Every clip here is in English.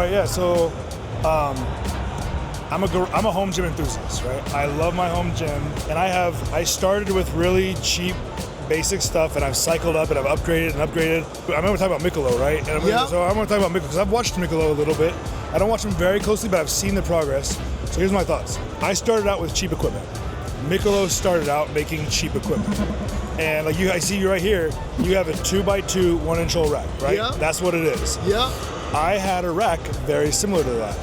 right, yeah. So, I'm a home gym enthusiast, right? I love my home gym, and I started with really cheap, basic stuff, and I've cycled up and I've upgraded and upgraded. I remember talking about Mikolo, right? And so I want to talk about Mikolo because I've watched Mikolo a little bit. I don't watch him very closely, but I've seen the progress. So here's my thoughts. I started out with cheap equipment. Mikolo started out making cheap equipment. And like I see you right here, you have a 2x2 1-inch hole rack, right? Yeah. That's what it is. Yeah. I had a rack very similar to that.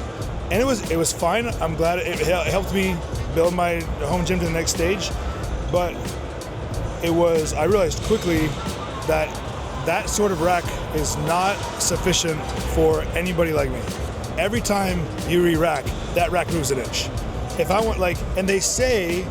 And it was fine. I'm glad it helped me build my home gym to the next stage. But I realized quickly that sort of rack is not sufficient for anybody like me. Every time you re-rack, that rack moves an inch. If I want and they say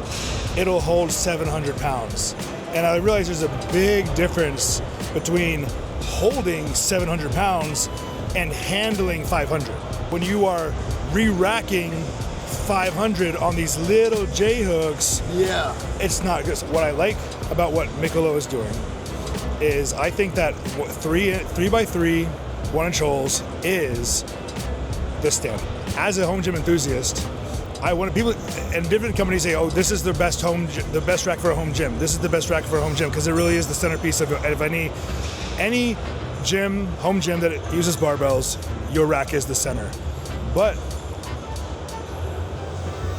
it'll hold 700 pounds. And I realize there's a big difference between holding 700 pounds and handling 500. When you are re-racking 500 on these little J-hooks, yeah, it's not good. So what I like about what Mikolo is doing is I think that 3x3 1-inch holes is the standard. As a home gym enthusiast, I want people, and different companies say, oh, this is the best rack for a home gym. This is the best rack for a home gym because it really is the centerpiece of any gym, home gym that uses barbells, your rack is the center. But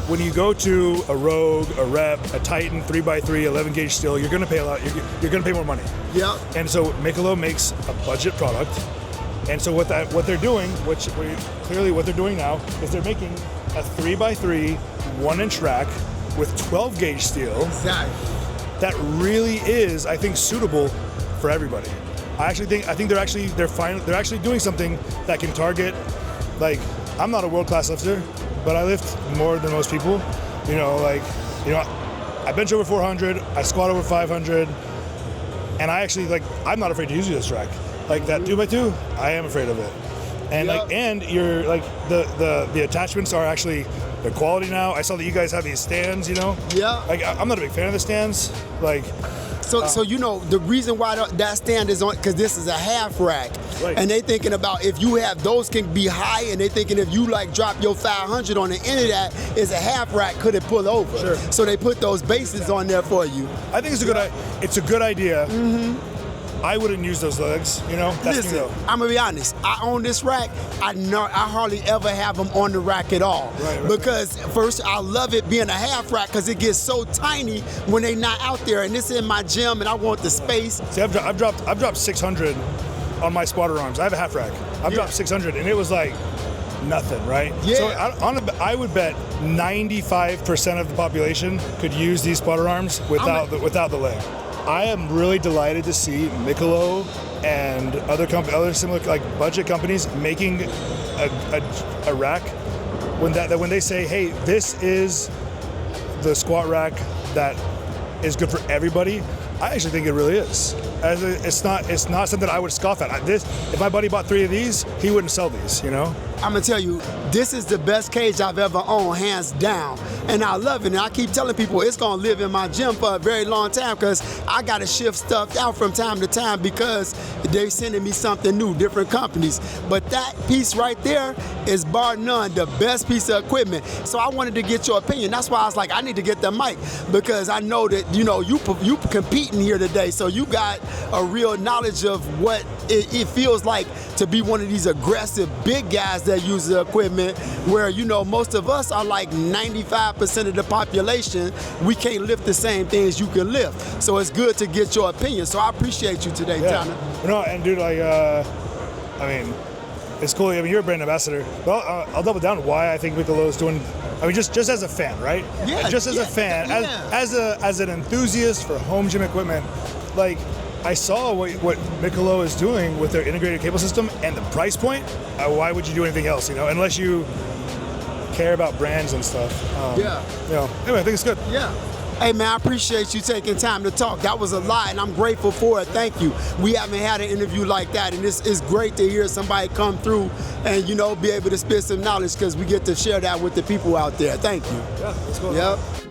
when you go to a Rogue, a Rep, a Titan 3x3, 11 gauge steel, you're gonna pay a lot. You're gonna pay more money. Yeah. And so Mikolo makes a budget product. And so what they're doing, what they're doing now, is they're making a 3x3 1-inch rack with 12 gauge steel. Exactly. That really is, I think, suitable for everybody. I think they're actually doing something that can target. Like, I'm not a world-class lifter, but I lift more than most people. I bench over 400, I squat over 500, and I'm not afraid to use this rack. Like that 2x2, I am afraid of it. And and you're the attachments are actually the quality now. I saw that you guys have these stands, Yeah. Like I'm not a big fan of the stands. So the reason why that stand is on, because this is a half rack, right. And they thinking about if you have those can be high, and they thinking if you drop your 500 on the end of that, is a half rack, could it pull over? Sure. So they put those bases on there for you. I think it's a good idea. Mm-hmm. I wouldn't use those legs, That's Listen, me though. I'm gonna be honest. I own this rack. I hardly ever have them on the rack at all. Right. Because first, I love it being a half rack because it gets so tiny when they not out there, and it's in my gym, and I want the space. See, I've dropped 600 on my spotter arms. I have a half rack. I've dropped 600, and it was like nothing, right? Yeah. So I would bet 95% of the population could use these spotter arms without the leg. I am really delighted to see Mikolo and other similar budget companies making a rack when they say, hey, this is the squat rack that is good for everybody. I actually think it really is. It's not something I would scoff at. If my buddy bought 3 of these, he wouldn't sell these, I'm gonna tell you, this is the best cage I've ever owned, hands down. And I love it, and I keep telling people it's gonna live in my gym for a very long time because I gotta shift stuff out from time to time because they're sending me something new, different companies. But that piece right there is bar none the best piece of equipment. So I wanted to get your opinion. That's why I was like, I need to get the mic because I know that, you competing here today, so you got a real knowledge of what it feels like to be one of these aggressive big guys that use the equipment where, most of us are like 95% of the population, we can't lift the same things you can lift. So it's good to get your opinion. So I appreciate you today, Tanner. And dude, it's cool. You're a brand ambassador. Well, I'll double down why I think Mikolo is doing. Just as a fan, right? Yeah. Just as a fan, yeah. as an enthusiast for home gym equipment, I saw what Mikolo is doing with their integrated cable system and the price point. Why would you do anything else? Unless you care about brands and stuff. Anyway, I think it's good. Yeah. Hey man, I appreciate you taking time to talk. That was a lot, and I'm grateful for it. Thank you. We haven't had an interview like that, and it's great to hear somebody come through and be able to spit some knowledge because we get to share that with the people out there. Thank you. Yeah, let's go. Yep.